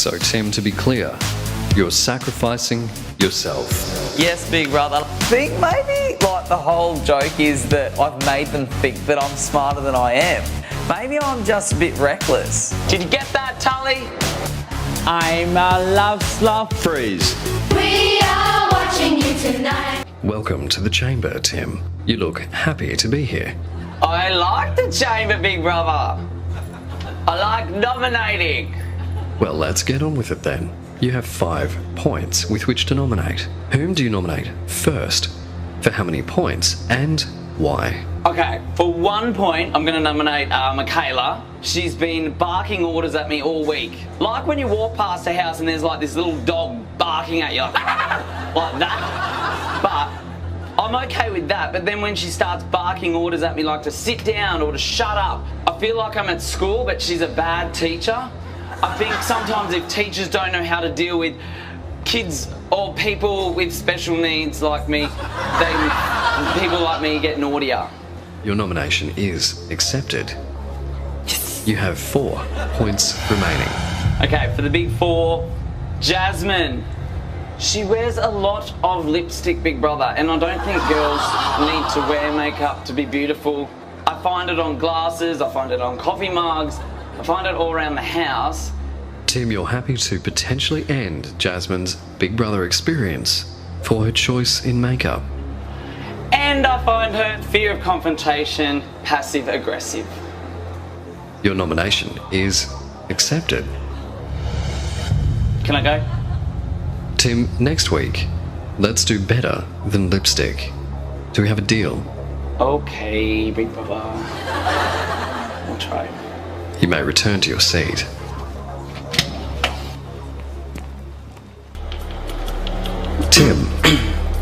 So Tim, to be clear, you're sacrificing yourself. Yes, big brother. I think maybe like the whole joke is that I've made them think that I'm smarter than I am. Maybe I'm just a bit reckless. Did you get that, Tully? I'm a love sloth. Freeze. We are watching you tonight. Welcome to the chamber, Tim. You look happy to be here. I like the chamber, big brother. I like nominating. Well, let's get on with it then. You have 5 points with which to nominate. Whom do you nominate first? For how many points and why? Okay, for 1 point, I'm going to nominate Michaela. She's been barking orders at me all week. Like when you walk past a house and there's like this little dog barking at you, like that. But I'm okay with that. But then when she starts barking orders at me like to sit down or to shut up, I feel like I'm at school, but she's a bad teacher. I think sometimes if teachers don't know how to deal with kids or people with special needs like me, people like me get naughtier. Your nomination is accepted. Yes. You have 4 points remaining. Okay, for the big 4, Jasmine. She wears a lot of lipstick, big brother, and I don't think girls need to wear makeup to be beautiful. I find it on glasses, I find it on coffee mugs, I find it all around the house. Tim, you're happy to potentially end Jasmine's Big Brother experience for her choice in makeup. And I find her fear of confrontation passive-aggressive. Your nomination is accepted. Can I go? Tim, next week, let's do better than lipstick. Do we have a deal? Okay, big brother. We'll try. You may return to your seat. Tim.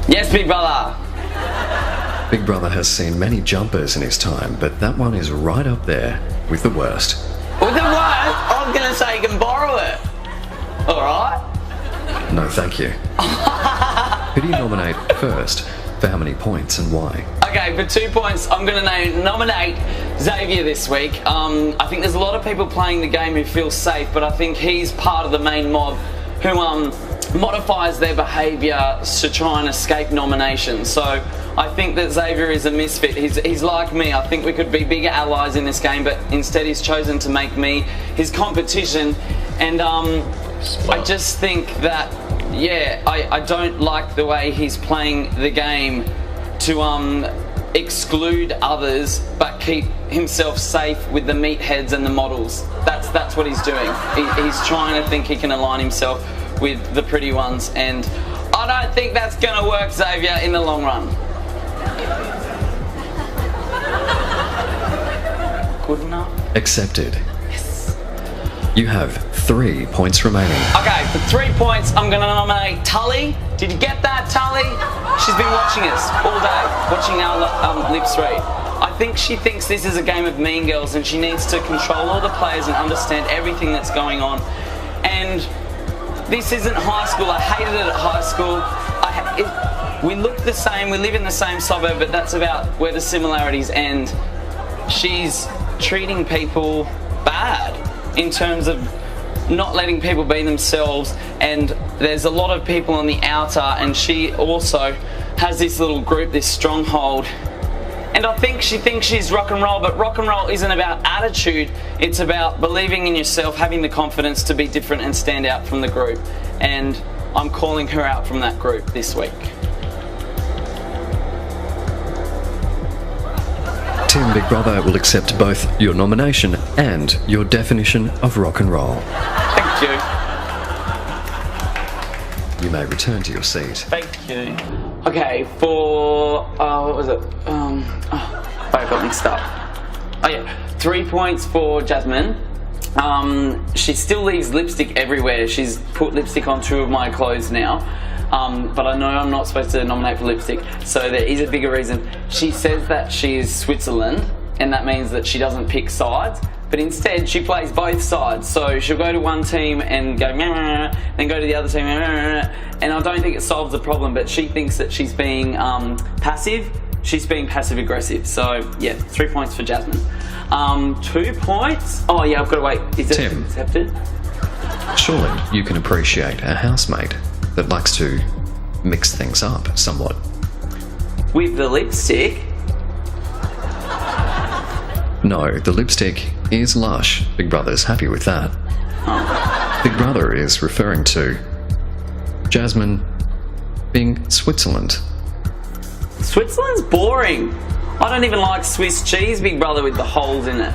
Yes, big brother. Big Brother has seen many jumpers in his time, but that one is right up there with the worst. With the what? I was going to say you can borrow it. All right? No, thank you. Who do you nominate first? For how many points and why? Okay, for 2 points, I'm going to nominate Xavier this week. I think there's a lot of people playing the game who feel safe, but I think he's part of the main mob who modifies their behaviour to try and escape nomination. So I think that Xavier is a misfit. He's like me. I think we could be bigger allies in this game, but instead he's chosen to make me his competition. And I just think that, yeah, I don't like the way he's playing the game to exclude others but keep himself safe with the meatheads and the models. That's what he's doing. He's trying to think he can align himself with the pretty ones, and I don't think that's going to work, Xavier, in the long run. Good enough? Accepted. Yes. You have 3 points remaining. Okay, for 3 points, I'm going to nominate Tully. Did you get that, Tully? She's been watching us all day, watching our lips read. I think she thinks this is a game of mean girls and she needs to control all the players and understand everything that's going on. And this isn't high school. I hated it at high school. We look the same, we live in the same suburb, but that's about where the similarities end. She's treating people bad in terms of not letting people be themselves, and there's a lot of people on the outer, and she also has this little group, this stronghold. And I think she thinks she's rock and roll, but rock and roll isn't about attitude, it's about believing in yourself, having the confidence to be different and stand out from the group. And I'm calling her out from that group this week. Tim, Big Brother will accept both your nomination and your definition of rock and roll. Thank you. You may return to your seat. Thank you. Okay, for, what was it? I got mixed up. Oh yeah, 3 points for Jasmine. She still leaves lipstick everywhere. She's put lipstick on 2 of my clothes now. But I know I'm not supposed to nominate for lipstick, so there is a bigger reason. She says that she is Switzerland, and that means that she doesn't pick sides, but instead she plays both sides. So she'll go to one team and go meh, meh, then go to the other team, meh, meh, meh, and I don't think it solves the problem, but she thinks that she's being passive. She's being passive-aggressive. So yeah, 3 points for Jasmine. 2 points? Oh yeah, I've got to wait. Is it Tim. accepted? Surely you can appreciate a housemate that likes to mix things up somewhat. With the lipstick? No, the lipstick is lush. Big Brother's happy with that. Big Brother is referring to Jasmine being Switzerland. Switzerland's boring. I don't even like Swiss cheese, Big Brother, with the holes in it.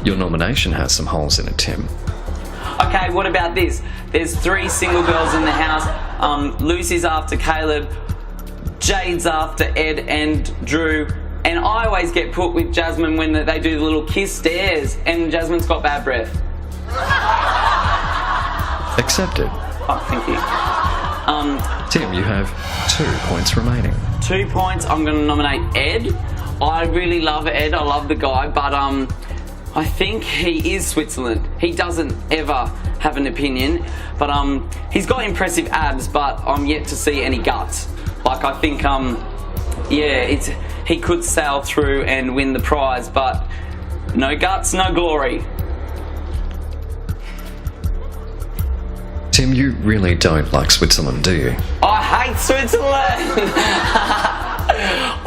Your nomination has some holes in it, Tim. Okay, what about this? There's 3 single girls in the house. Lucy's after Caleb, Jade's after Ed and Drew, and I always get put with Jasmine when they do the little kiss stares, and Jasmine's got bad breath. Accepted. Oh, thank you. Tim, you have 2 points remaining. 2 points. I'm going to nominate Ed. I really love Ed. I love the guy, but I think he is Switzerland. He doesn't ever have an opinion, but he's got impressive abs, but I'm yet to see any guts. Like, I think he could sail through and win the prize, but no guts, no glory. Tim, you really don't like Switzerland, do you? I hate Switzerland.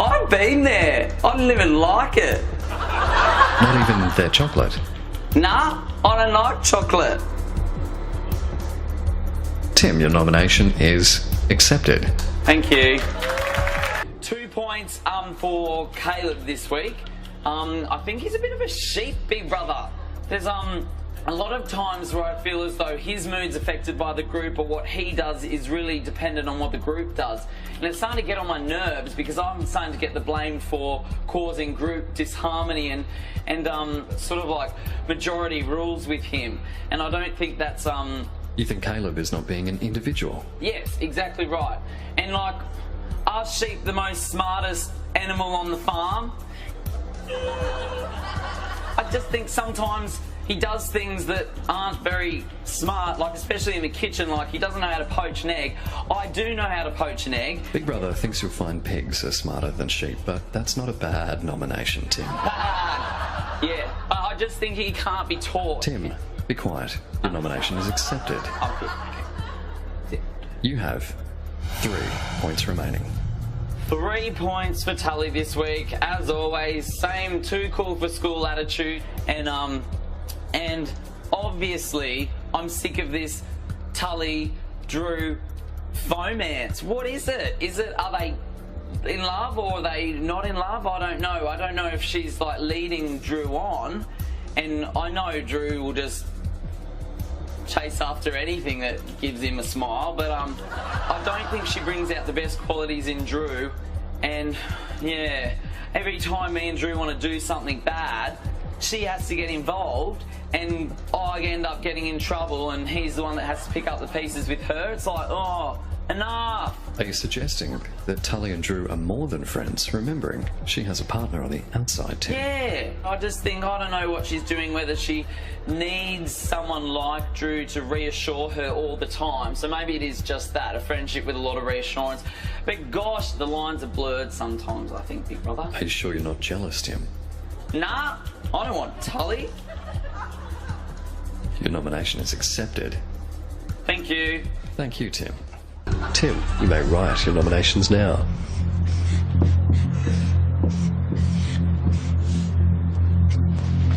I've been there. I didn't even like it. Not even their chocolate. Nah, I don't like chocolate. Tim, your nomination is accepted. Thank you. 2 points for Caleb this week. I think he's a bit of a sheep, Big Brother. There's a lot of times where I feel as though his mood's affected by the group, or what he does is really dependent on what the group does. And it's starting to get on my nerves because I'm starting to get the blame for causing group disharmony and sort of like majority rules with him. And I don't think that's... You think Caleb is not being an individual? Yes, exactly right. And like, are sheep the most smartest animal on the farm? I just think sometimes he does things that aren't very smart, like especially in the kitchen, like he doesn't know how to poach an egg. I do know how to poach an egg. Big Brother thinks you'll find pigs are smarter than sheep, but that's not a bad nomination, Tim. Bad. Yeah, I just think he can't be taught. Tim, be quiet. Your nomination is accepted. Oh, good. Okay. You have 3 points remaining. 3 points for Tully this week. As always, same too cool for school attitude. And obviously, I'm sick of this Tully, Drew, fomance. What is it? Are they in love or are they not in love? I don't know. I don't know if she's like leading Drew on. And I know Drew will just chase after anything that gives him a smile, but I don't think she brings out the best qualities in Drew. And yeah, every time me and Drew want to do something bad, she has to get involved, and I end up getting in trouble, and he's the one that has to pick up the pieces with her. It's like, oh, enough. Are you suggesting that Tully and Drew are more than friends, remembering she has a partner on the outside, Tim? Yeah, I just think, I don't know what she's doing, whether she needs someone like Drew to reassure her all the time. So maybe it is just that, a friendship with a lot of reassurance. But gosh, the lines are blurred sometimes, I think, Big Brother. Are you sure you're not jealous, Tim? Nah, I don't want Tully. Your nomination is accepted. Thank you. Thank you, Tim. Tim, you may write your nominations now.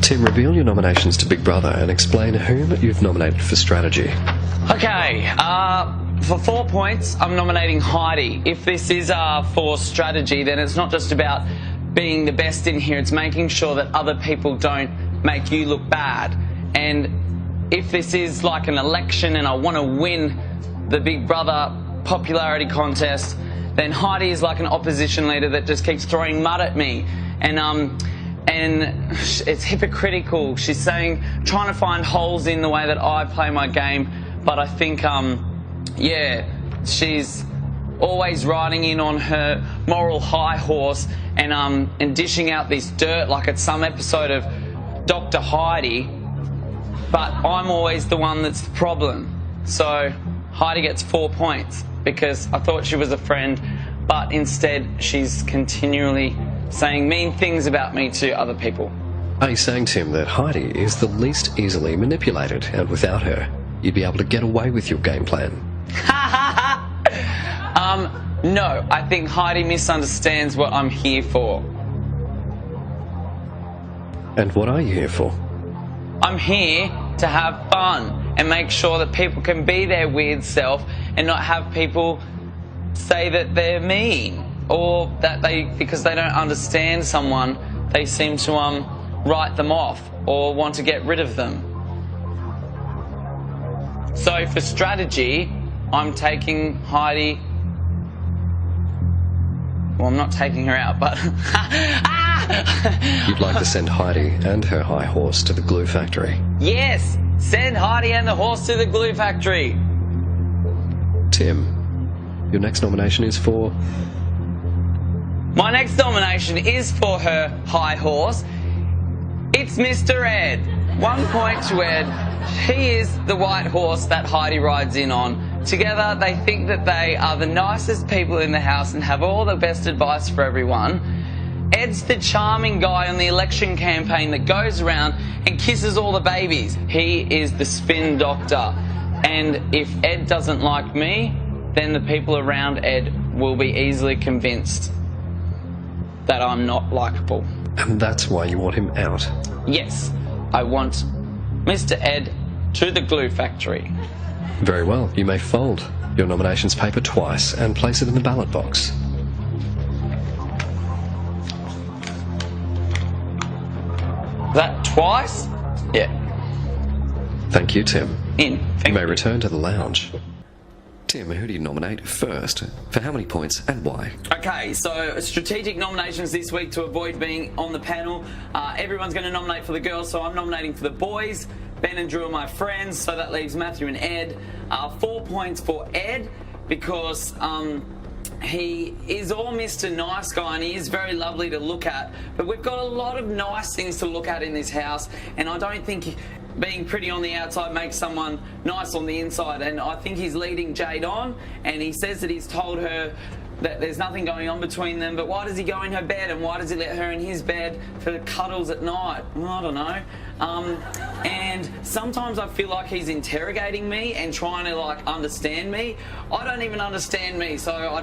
Tim, reveal your nominations to Big Brother and explain whom you've nominated for strategy. Okay, for 4 points, I'm nominating Heidi. If this is for strategy, then it's not just about being the best in here, it's making sure that other people don't make you look bad. And if this is like an election and I want to win the Big Brother popularity contest, then Heidi is like an opposition leader that just keeps throwing mud at me. And it's hypocritical. She's saying, trying to find holes in the way that I play my game, but I think, yeah, she's always riding in on her moral high horse and dishing out this dirt like it's some episode of Dr. Heidi, but I'm always the one that's the problem. So Heidi gets 4 points because I thought she was a friend, but instead she's continually saying mean things about me to other people. Are you saying, Tim, that Heidi is the least easily manipulated, and without her, you'd be able to get away with your game plan. No, I think Heidi misunderstands what I'm here for. And what are you here for? I'm here to have fun and make sure that people can be their weird self and not have people say that they're mean or that because they don't understand someone, they seem to write them off or want to get rid of them. So for strategy, I'm taking Heidi. Well, I'm not taking her out, but You'd like to send Heidi and her high horse to the glue factory. yes, send Heidi and the horse to the glue factory. Tim, your next nomination is for... My next nomination is for her high horse. It's Mr. Ed. 1 point to Ed. He is the white horse that Heidi rides in on. Together, they think that they are the nicest people in the house and have all the best advice for everyone. Ed's the charming guy on the election campaign that goes around and kisses all the babies. He is the spin doctor. And if Ed doesn't like me, then the people around Ed will be easily convinced that I'm not likeable. And that's why you want him out. Yes, I want Mr. Ed to the glue factory. Very well, you may fold your nominations paper twice and place it in the ballot box. That twice? Yeah. Thank you, Tim. In. You Thank may you. return to the lounge. Tim, who do you nominate first? For how many points and why? Okay, so strategic nominations this week to avoid being on the panel. Everyone's going to nominate for the girls, so I'm nominating for the boys. Ben and Drew are my friends, so that leaves Matthew and Ed. 4 points for Ed because he is all Mr. Nice Guy and he is very lovely to look at. But we've got a lot of nice things to look at in this house, and I don't think being pretty on the outside makes someone nice on the inside. And I think he's leading Jade on, and he says that he's told her that there's nothing going on between them, but why does he go in her bed and why does he let her in his bed for cuddles at night? Well, I don't know. And sometimes I feel like he's interrogating me and trying to like understand me. I don't even understand me, so I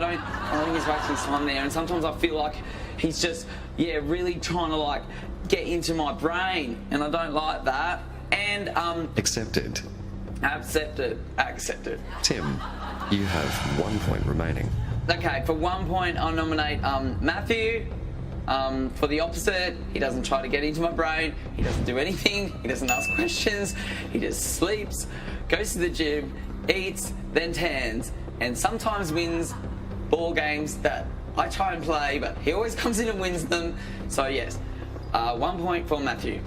think he's wasting time there. And sometimes I feel like he's just, really trying to like get into my brain, and I don't like that. And Accepted. accepted. Tim, you have 1 point remaining. Okay, for 1 point, I'll nominate Matthew. For the opposite, he doesn't try to get into my brain. He doesn't do anything. He doesn't ask questions. He just sleeps, goes to the gym, eats, then tans, and sometimes wins ball games that I try and play, but he always comes in and wins them. So yes, 1 point for Matthew.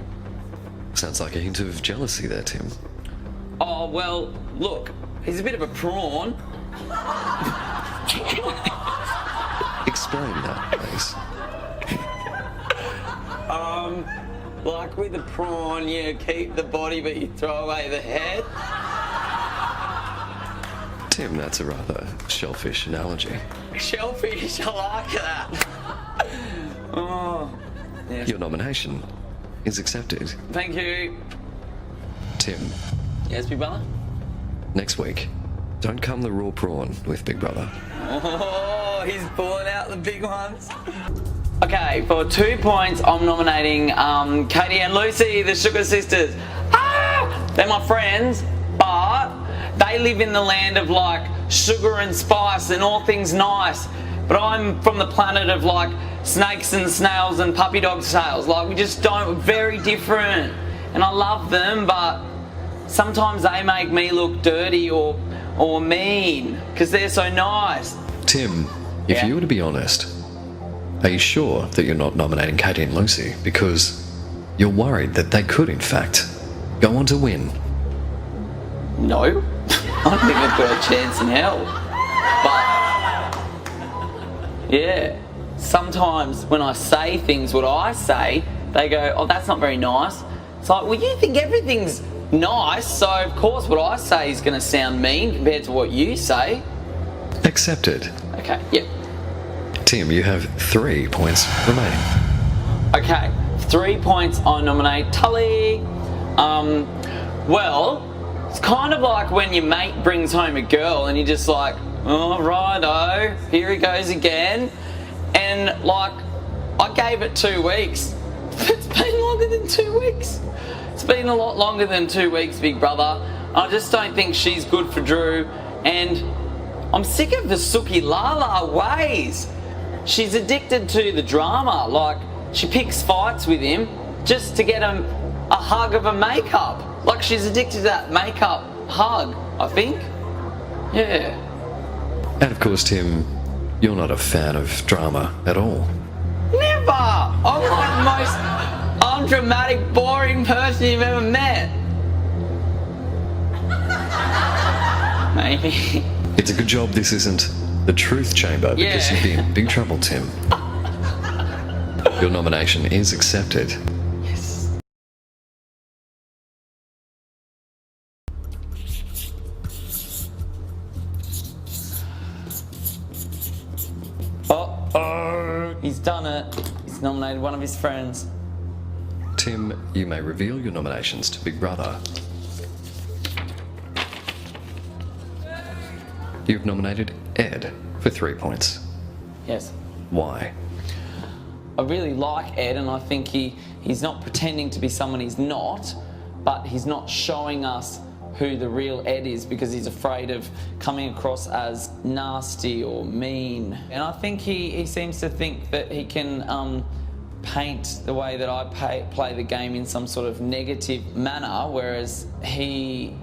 Sounds like a hint of jealousy there, Tim. Oh, well, look, he's a bit of a prawn. Explain that, please. Like with a prawn, you keep the body but you throw away the head. Tim, that's a rather shellfish analogy. Shellfish, I like that. Oh, yes. Your nomination is accepted. Thank you. Tim, Yes, Big Brother? next week, don't come the raw prawn with Big Brother. Oh, he's pulling out the big ones. Okay, for 2 points, I'm nominating Katie and Lucy, the Sugar Sisters. They're my friends, but they live in the land of like sugar and spice and all things nice. But I'm from the planet of like snakes and snails and puppy dog tails. Like we just don't, we're very different. And I love them, but sometimes they make me look dirty or mean because they're so nice. Tim, if Yeah. you were to be honest, are you sure that you're not nominating Katie and Lucy? Because you're worried that they could, in fact, go on to win. No, I don't think they've got a chance in hell. But yeah, sometimes when I say things, what I say, they go, "Oh, that's not very nice." It's like, well, you think everything's nice, so of course what I say is going to sound mean compared to what you say. Accepted. Okay, yeah. Tim, you have 3 points remaining. Okay, 3 points. I nominate Tully. Well, It's kind of like when your mate brings home a girl and you're just like, oh, righto, here he goes again. And like, I gave it 2 weeks. It's been longer than 2 weeks. It's been a lot longer than 2 weeks, big brother. I just don't think she's good for Drew. And I'm sick of the Suki Lala ways. She's addicted to the drama. Like, she picks fights with him just to get him a hug of a makeup. Like, she's addicted to that makeup hug, I think. Yeah. And of course, Tim, you're not a fan of drama at all. Never! I'm like the most undramatic, boring person you've ever met. Maybe. It's a good job this isn't the truth chamber, because Yeah. you'd be in big trouble, Tim. Your nomination is accepted. Yes. Uh-oh. He's done it. He's nominated one of his friends. Tim, you may reveal your nominations to Big Brother. You've nominated Ed for 3 points. Yes. Why? I really like Ed, and I think he's not pretending to be someone he's not, but he's not showing us who the real Ed is because he's afraid of coming across as nasty or mean. And I think he seems to think that he can paint the way that I play the game in some sort of negative manner, whereas he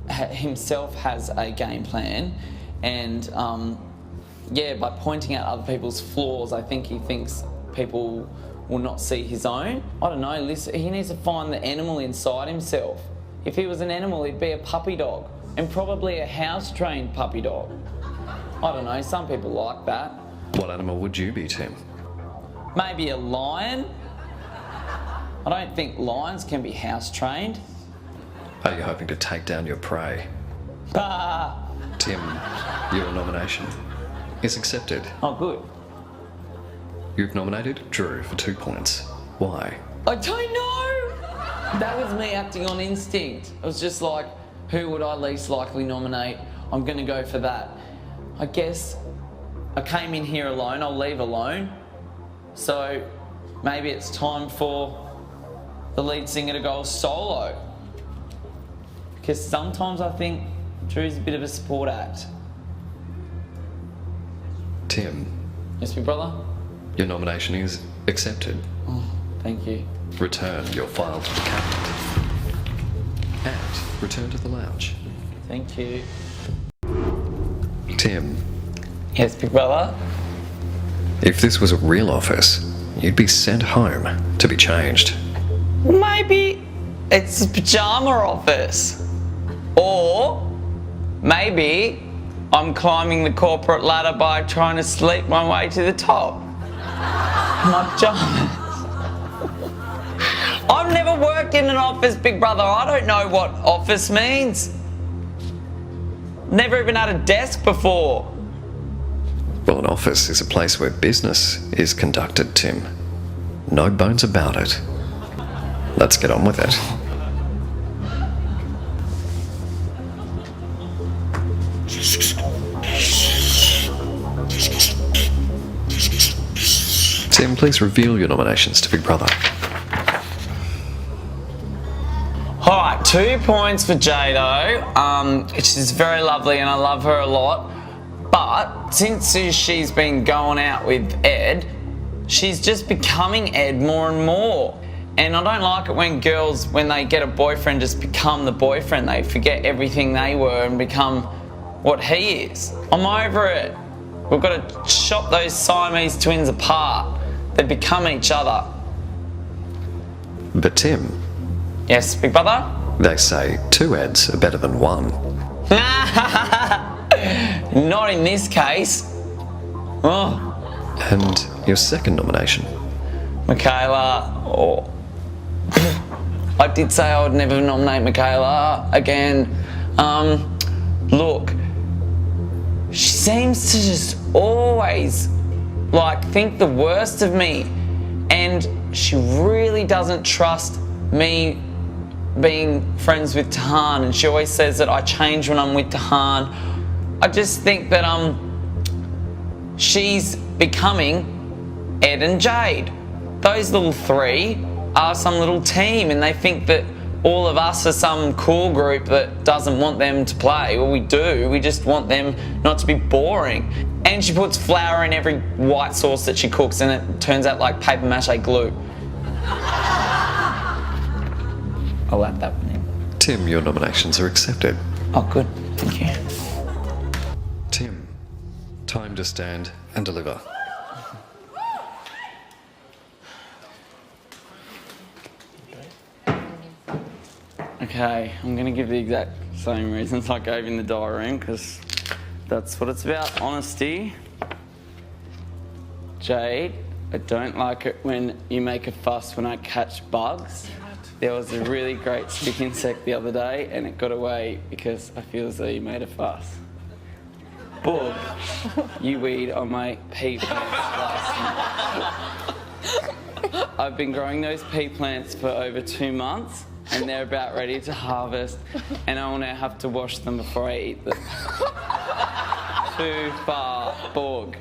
himself has a game plan. And yeah, by pointing out other people's flaws, I think he thinks people will not see his own. I don't know, listen, he needs to find the animal inside himself. If he was an animal, he'd be a puppy dog, and probably a house-trained puppy dog. I don't know, some people like that. What animal would you be, Tim? Maybe a lion? I don't think lions can be house-trained. Are you hoping to take down your prey? Bah! Tim, your nomination is accepted. Oh, good. You've nominated Drew for 2 points. Why? I don't know! That was me acting on instinct. It was just like, who would I least likely nominate? I'm gonna go for that. I guess I came in here alone, I'll leave alone. So maybe it's time for the lead singer to go solo. Because sometimes I think Drew's a bit of a support act. Tim, Yes, big brother? your nomination is accepted. Oh, thank you. Return your file to the cabinet. And return to the lounge. Thank you. Tim, Yes, big brother? if this was a real office, you'd be sent home to be changed. Maybe it's a pajama office. Or maybe I'm climbing the corporate ladder by trying to sleep my way to the top. My pajamas. I've never worked in an office, big brother. I don't know what office means. Never even had a desk before. Well, an office is a place where business is conducted, Tim. No bones about it. Let's get on with it. Tim, please reveal your nominations to Big Brother. Alright, 2 points for Jado. She's very lovely and I love her a lot. But since she's been going out with Ed, she's just becoming Ed more and more. And I don't like it when girls, when they get a boyfriend, just become the boyfriend. They forget everything they were and become what he is. I'm over it. We've got to chop those Siamese twins apart. They become each other. But Tim, Yes, big brother? they say 2 Eds are better than 1. Not in this case. Oh, And your second nomination. Michaela. Oh. I did say I would never nominate Michaela again. Look, she seems to just always think the worst of me, and she really doesn't trust me being friends with Tahan, and she always says that I change when I'm with Tahan. I just think that she's becoming Ed and Jade. Those little three are some little team, and they think that all of us are some cool group that doesn't want them to play. Well, we do. We just want them not to be boring. And she puts flour in every white sauce that she cooks, and it turns out like paper mache glue. I'll add that one in. Tim, your nominations are accepted. Oh, good. Thank you. Tim, time to stand and deliver. Okay, I'm going to give the exact same reasons I gave in the diary room, because that's what it's about, honesty. Jade, I don't like it when you make a fuss when I catch bugs. There was a really great stick insect the other day and it got away because I feel as though you made a fuss. Boog, you weed on my pea plants last night. I've been growing those pea plants for over 2 months and they're about ready to harvest and I will now have to wash them before I eat them. Too far, Borg.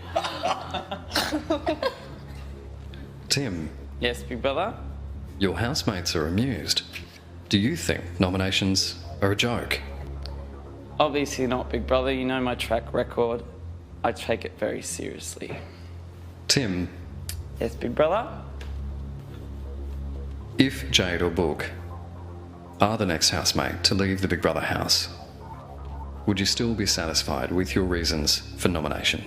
Tim. Yes, big brother? Your housemates are amused. Do you think nominations are a joke? Obviously not, big brother. You know my track record. I take it very seriously. Tim. Yes, big brother? If Jade or Book are the next housemate to leave the Big Brother house, would you still be satisfied with your reasons for nomination?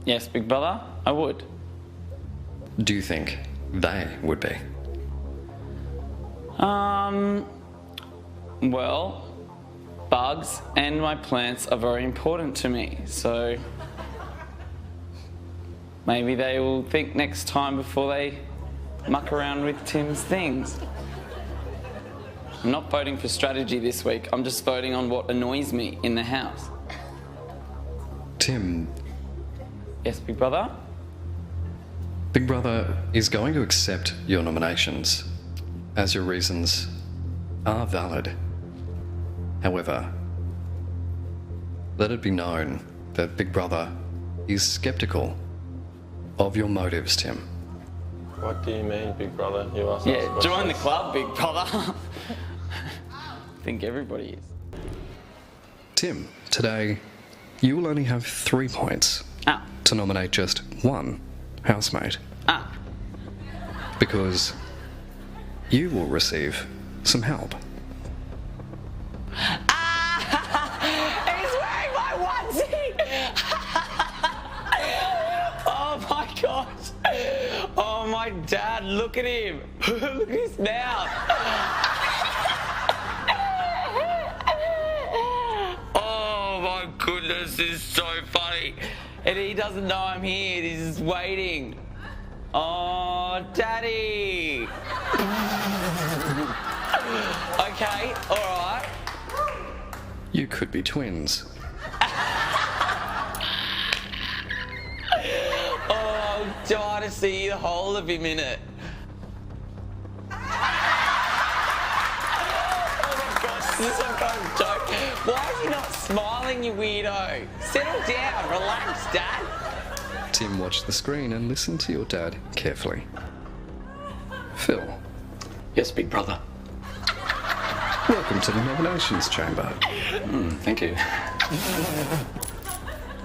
Yes, big brother, I would. Do you think they would be? Well, bugs and my plants are very important to me, so maybe they will think next time before they muck around with Tim's things. I'm not voting for strategy this week, I'm just voting on what annoys me in the house. Tim. Yes, big brother? Big Brother is going to accept your nominations as your reasons are valid. However, let it be known that Big Brother is skeptical of your motives, Tim. What do you mean, Big Brother? You asked us Yeah, join the questions. club, big brother. I think everybody is. Tim, today you will only have 3 points to nominate just one housemate. Because you will receive some help. He's wearing my onesie! Oh my gosh! Oh my dad, look at him! Look at his mouth! Oh my goodness, this is so funny! And he doesn't know I'm here, he's just waiting. Oh, Daddy! Okay, alright. You could be twins. Oh, I'm dying to see the whole of him in it. Oh my gosh, this is some kind of joke. Why is he not smiling, you weirdo? Settle down, relax, Dad. Tim, watch the screen and listen to your dad carefully. Phil. Yes, big brother. Welcome to the nominations chamber. Thank you.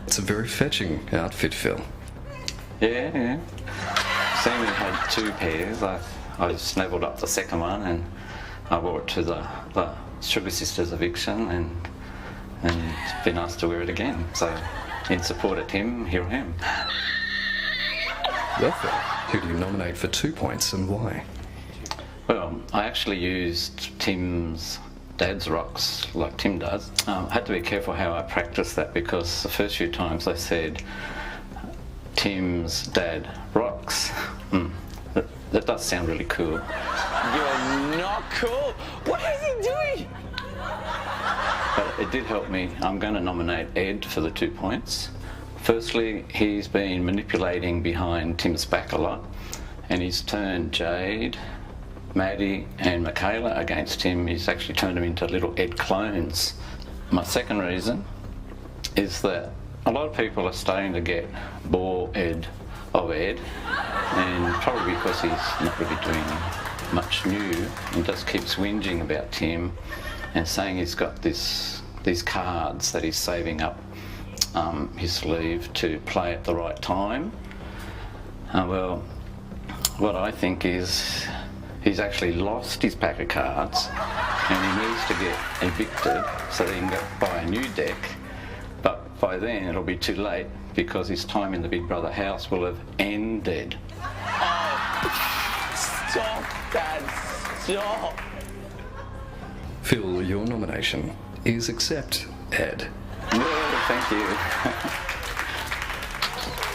It's a very fetching outfit, Phil. Yeah. Seeing we had 2 pairs, I snavelled up the second one and I wore it to the Sugar Sisters eviction and been asked to wear it again. So, in support of Tim, here I am. Well, Phil, who do you nominate for 2 points and why? Well, I actually used Tim's dad's rocks like Tim does. I had to be careful how I practiced that because the first few times I said Tim's dad rocks. That does sound really cool. You're not cool. What is he doing? But it did help me. I'm going to nominate Ed for the 2 points. Firstly, he's been manipulating behind Tim's back a lot and he's turned Jade, Maddie and Michaela against him, he's actually turned them into little Ed clones. My second reason is that a lot of people are starting to get bored of Ed, and probably because he's not really doing much new and just keeps whinging about Tim and saying he's got these cards that he's saving up his sleeve to play at the right time. Well, what I think is he's actually lost his pack of cards and he needs to get evicted so that he can go buy a new deck. But by then it'll be too late because his time in the Big Brother house will have ended. Stop, Dad, stop. Phil, your nomination is accept Ed. Yeah, thank you.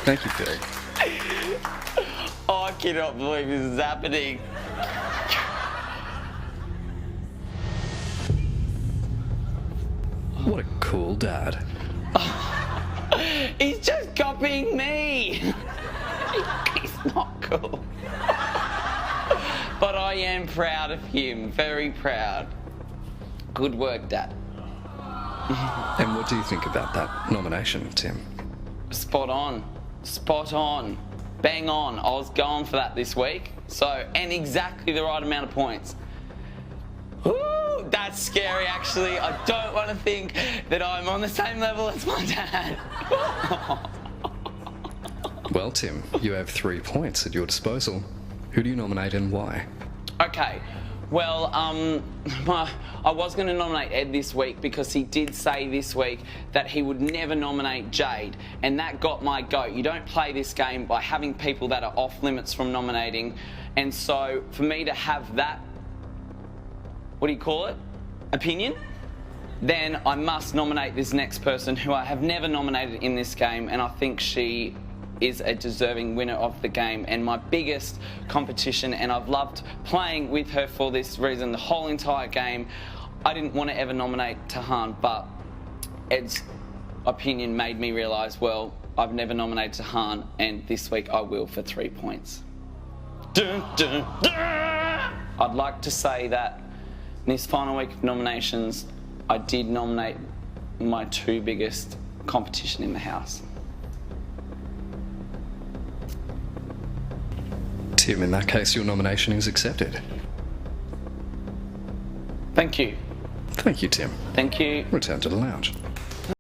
Thank you, Phil. Oh, I cannot believe this is happening. What a cool dad. He's just copying me. He's not cool. But I am proud of him, very proud. Good work, Dad. And what do you think about that nomination, Tim? Spot on. Spot on. Bang on. I was going for that this week. So, and exactly the right amount of points. Woo, that's scary, actually. I don't want to think that I'm on the same level as my dad. Well, Tim, you have 3 points at your disposal. Who do you nominate and why? Okay. Well, I was going to nominate Ed this week because he did say this week that he would never nominate Jade, and that got my goat. You don't play this game by having people that are off limits from nominating, and so for me to have that, what do you call it, opinion, then I must nominate this next person who I have never nominated in this game, and I think she is a deserving winner of the game and my biggest competition, and I've loved playing with her for this reason the whole entire game. I didn't want to ever nominate Tahan, but Ed's opinion made me realise, well, I've never nominated Tahan, and this week I will for 3 points. Dun, dun, dun. I'd like to say that in this final week of nominations, I did nominate my 2 biggest competition in the house. Tim, in that case, your nomination is accepted. Thank you. Thank you, Tim. Thank you. Return to the lounge.